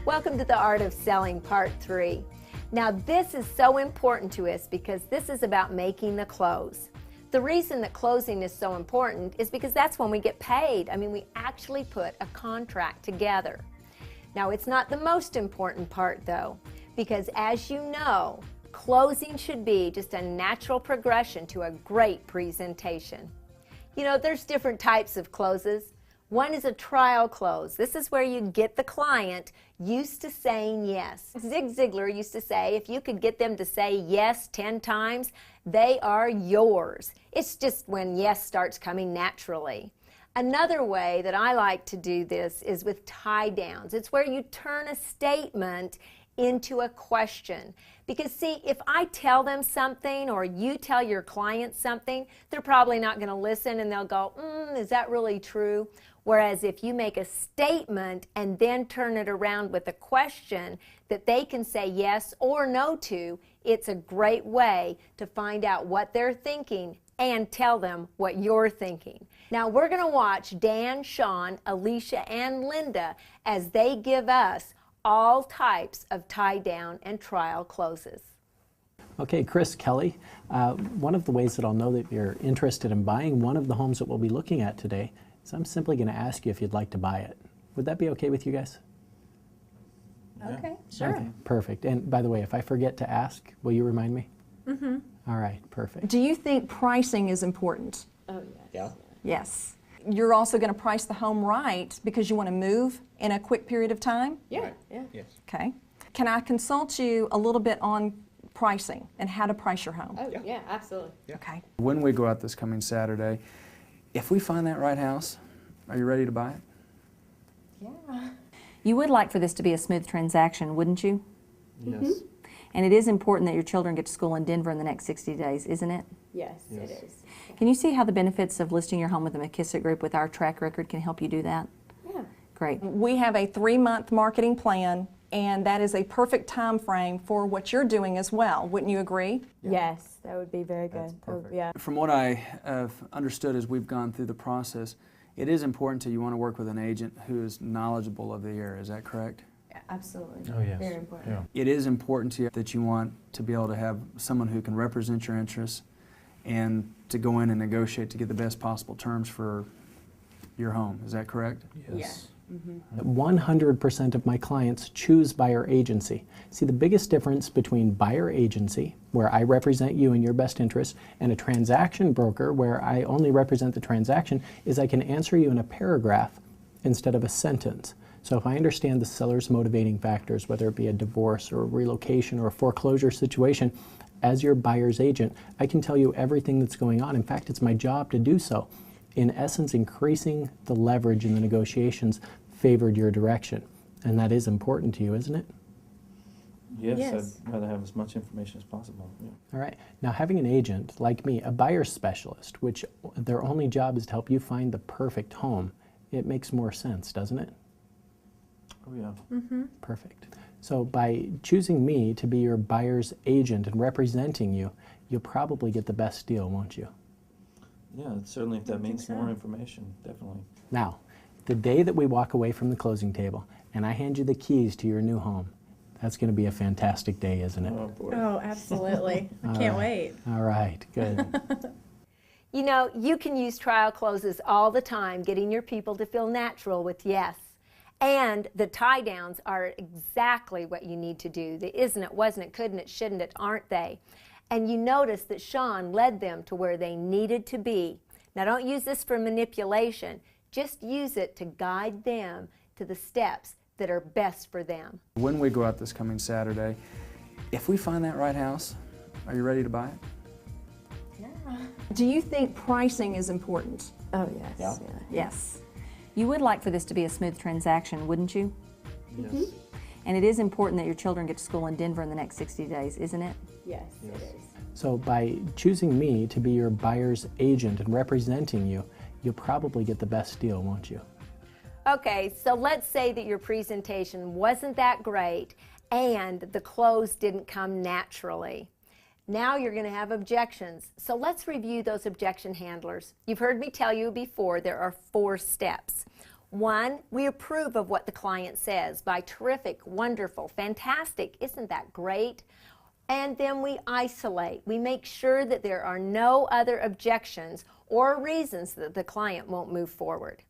Welcome to the Art of Selling Part 3. Now this is so important to us because this is about making the close. The reason that closing is so important is because that's when we get paid. I mean, we actually put a contract together. Now it's not the most important part though, because as you know, closing should be just a natural progression to a great presentation. You know, there's different types of closes. One is a trial close. This is where you get the client used to saying yes. Zig Ziglar used to say if you could get them to say yes 10 times, they are yours. It's just when yes starts coming naturally. Another way that I like to do this is with tie downs. It's where you turn a statement into a question. Because see, if I tell them something or you tell your client something, they're probably not going to listen and they'll go, is that really true? Whereas if you make a statement and then turn it around with a question that they can say yes or no to, it's a great way to find out what they're thinking and tell them what you're thinking. Now we're going to watch Dan, Sean, Alicia, and Linda as they give us all types of tie down and trial closes. Okay, Chris, Kelly, one of the ways that I'll know that you're interested in buying one of the homes that we'll be looking at today is I'm simply going to ask you if you'd like to buy it. Would that be okay with you guys? Okay, sure. Okay, perfect. And by the way, if I forget to ask, will you remind me? Mm-hmm. All right, perfect. Do you think pricing is important? Oh, yes. Yeah. Yes. You're also going to price the home right because you want to move in a quick period of time? Yeah. Right. Yeah. Yes. Okay. Can I consult you a little bit on pricing and how to price your home? Oh, yeah, absolutely. Yeah. Okay. When we go out this coming Saturday, if we find that right house, are you ready to buy it? Yeah. You would like for this to be a smooth transaction, wouldn't you? Yes. And it is important that your children get to school in Denver in the next 60 days, isn't it? Yes, Yes. it is. Can you see how the benefits of listing your home with the McKissick Group with our track record can help you do that? Yeah. Great. We have a 3-month marketing plan, and that is a perfect time frame for what you're doing as well. Wouldn't you agree? Yes, that would be very good. That's perfect. Yeah. From what I have understood as we've gone through the process, it is important to you want to work with an agent who is knowledgeable of the area. Is that correct? Absolutely. Oh, yes. Very important. Yeah. It is important to you that you want to be able to have someone who can represent your interests and to go in and negotiate to get the best possible terms for your home. Is that correct? Yes. 100% of my clients choose buyer agency. See, the biggest difference between buyer agency, where I represent you in your best interest, and a transaction broker, where I only represent the transaction, is I can answer you in a paragraph instead of a sentence. So if I understand the seller's motivating factors, whether it be a divorce or a relocation or a foreclosure situation, as your buyer's agent, I can tell you everything that's going on. In fact, it's my job to do so. In essence, increasing the leverage in the negotiations favored your direction. And that is important to you, isn't it? Yes, Yes. I'd rather have as much information as possible. Yeah. All right. Now, having an agent like me, a buyer specialist, which their only job is to help you find the perfect home, it makes more sense, doesn't it? Oh, yeah. Perfect. So by choosing me to be your buyer's agent and representing you, you'll probably get the best deal, won't you? Yeah, certainly if that means more information, definitely. Now, the day that we walk away from the closing table and I hand you the keys to your new home, that's going to be a fantastic day, isn't it? Oh, boy. Oh, absolutely. I can't wait. All right, good. You know, you can use trial closes all the time, getting your people to feel natural with yes. And the tie downs are exactly what you need to do. The isn't it, wasn't it, couldn't it, shouldn't it, aren't they? And you notice that Sean led them to where they needed to be. Now don't use this for manipulation. Just use it to guide them to the steps that are best for them. When we go out this coming Saturday, if we find that right house, are you ready to buy it? Do you think pricing is important? Oh, yes. Yeah. Yes. You would like for this to be a smooth transaction, wouldn't you? Yes. And it is important that your children get to school in Denver in the next 60 days, isn't it? Yes, Yes. it is. So by choosing me to be your buyer's agent and representing you, you'll probably get the best deal, won't you? Okay, so let's say that your presentation wasn't that great and the close didn't come naturally. Now you're going to have objections. So let's review those objection handlers. You've heard me tell you before there are 4 steps. One, we approve of what the client says by terrific, wonderful, fantastic, isn't that great? And then we isolate. We make sure that there are no other objections or reasons that the client won't move forward.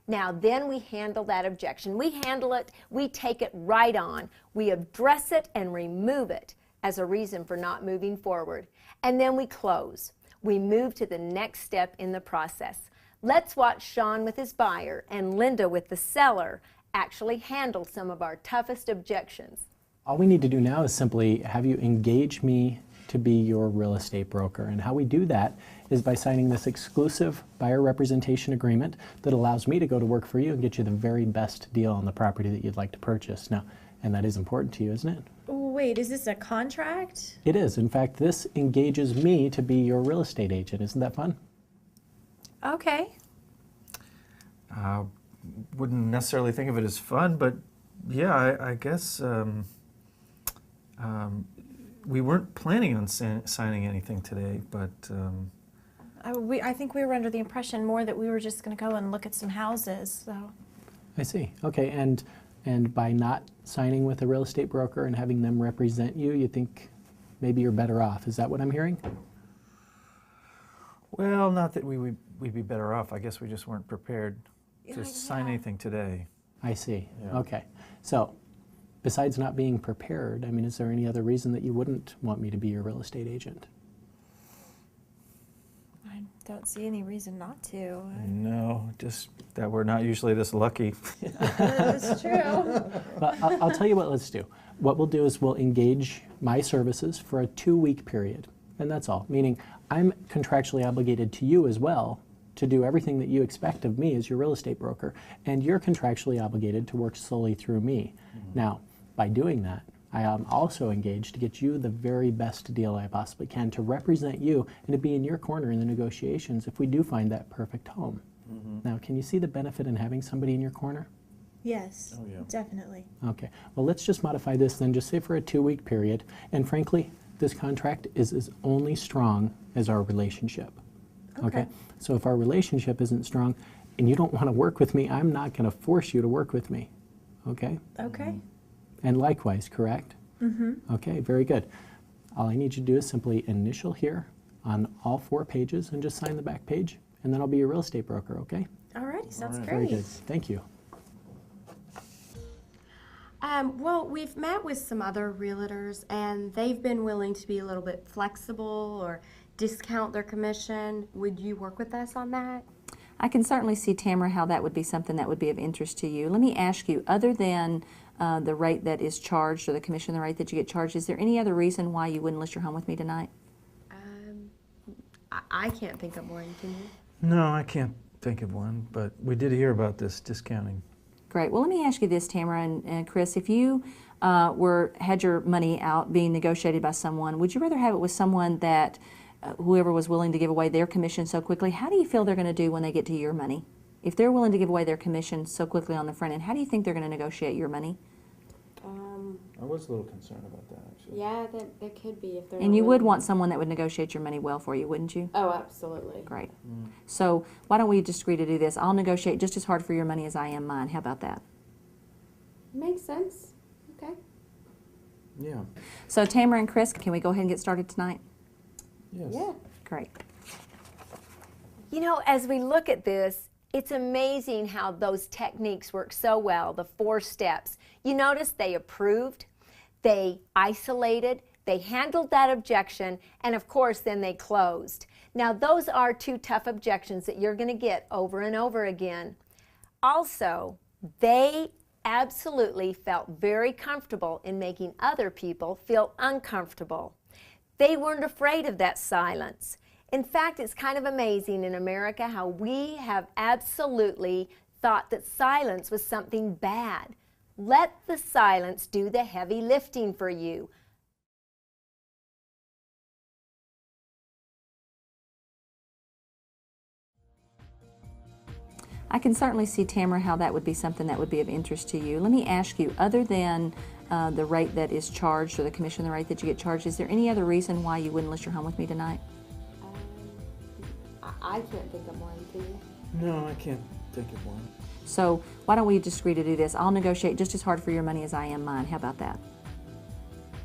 Now then we handle that objection. We handle it, we take it right on. We address it and remove it as a reason for not moving forward. And then we close. We move to the next step in the process. Let's watch Sean with his buyer and Linda with the seller actually handle some of our toughest objections. All we need to do now is simply have you engage me to be your real estate broker. And how we do that is by signing this exclusive buyer representation agreement that allows me to go to work for you and get you the very best deal on the property that you'd like to purchase. Now, and that is important to you, isn't it? Wait, is this a contract? It is. In fact, this engages me to be your real estate agent. Isn't that fun? Okay. Wouldn't necessarily think of it as fun, but yeah, I guess we weren't planning on signing anything today, but I think we were under the impression more that we were just going to go and look at some houses. So. I see. Okay, and by not signing with a real estate broker and having them represent you, you think maybe you're better off. Is that what I'm hearing? well, not that we'd be better off. I guess we just weren't prepared to sign anything today. I see. Yeah. Okay. So, besides not being prepared, I mean, is there any other reason that you wouldn't want me to be your real estate agent? I don't see any reason not to. No, just that we're not usually this lucky. That's true. Well, I'll tell you what let's do. What we'll do is we'll engage my services for a 2-week period, and that's all. Meaning I'm contractually obligated to you as well to do everything that you expect of me as your real estate broker, and you're contractually obligated to work solely through me. Mm-hmm. Now, by doing that, I am also engaged to get you the very best deal I possibly can, to represent you and to be in your corner in the negotiations if we do find that perfect home. Mm-hmm. Now, can you see the benefit in having somebody in your corner? Yes, Oh, yeah. definitely. Okay, well, let's just modify this then, just say for a 2-week period, and frankly, this contract is as only strong as our relationship. Okay? So if our relationship isn't strong and you don't want to work with me, I'm not going to force you to work with me. Okay? Okay. And likewise, correct? Mm-hmm. Okay, very good. All I need you to do is simply initial here on all 4 pages and just sign the back page, and then I'll be your real estate broker, okay? Alrighty, sounds Alright. Very great. good. Thank you. Well, we've met with some other realtors, and they've been willing to be a little bit flexible or discount their commission. Would you work with us on that? I can certainly see, Tamara, how that would be something that would be of interest to you. Let me ask you, other than the rate that is charged or the commission, the rate that you get charged, is there any other reason why you wouldn't list your home with me tonight? I can't think of one, can you? No, I can't think of one, but we did hear about this discounting. Great. Well, let me ask you this, Tamara and Chris. If you had your money out being negotiated by someone, would you rather have it with someone that whoever was willing to give away their commission so quickly? How do you feel they're going to do when they get to your money? If they're willing to give away their commission so quickly on the front end, how do you think they're going to negotiate your money? I was a little concerned about that, actually. Yeah, that could be if they're. And you would want someone that would negotiate your money well for you, wouldn't you? Oh, absolutely. Great. So why don't we just agree to do this? I'll negotiate just as hard for your money as I am mine. How about that? Makes sense. Okay. Yeah. So Tamara and Chris, can we go ahead and get started tonight? Yes. Yeah. Great. You know, as we look at this, it's amazing how those techniques work so well, the 4 steps. You notice they approved, they isolated, they handled that objection, and of course then they closed. Now those are 2 tough objections that you're going to get over and over again. Also, they absolutely felt very comfortable in making other people feel uncomfortable. They weren't afraid of that silence. In fact, it's kind of amazing in America how we have absolutely thought that silence was something bad. Let the silence do the heavy lifting for you. I can certainly see, Tamara, how that would be something that would be of interest to you. Let me ask you, other than the rate that is charged or the commission, the rate that you get charged, is there any other reason why you wouldn't list your home with me tonight? I can't think of one, can you? No, I can't think of one. So why don't we just agree to do this? I'll negotiate just as hard for your money as I am mine. How about that?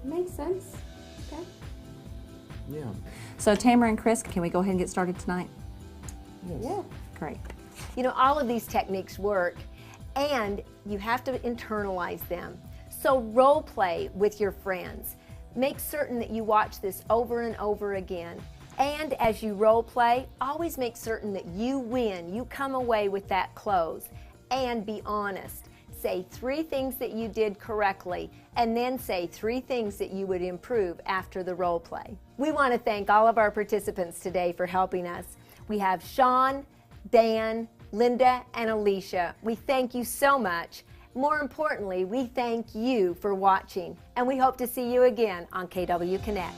Makes sense. Okay. Yeah. So Tamara and Chris, can we go ahead and get started tonight? Yeah. Great. You know, all of these techniques work, and you have to internalize them. So role play with your friends. Make certain that you watch this over and over again. And as you role play, always make certain that you win. You come away with that close. And be honest. Say 3 things that you did correctly, and then say 3 things that you would improve after the role play. We want to thank all of our participants today for helping us. We have Sean, Dan, Linda, and Alicia. We thank you so much. More importantly, we thank you for watching, and we hope to see you again on KW Connect.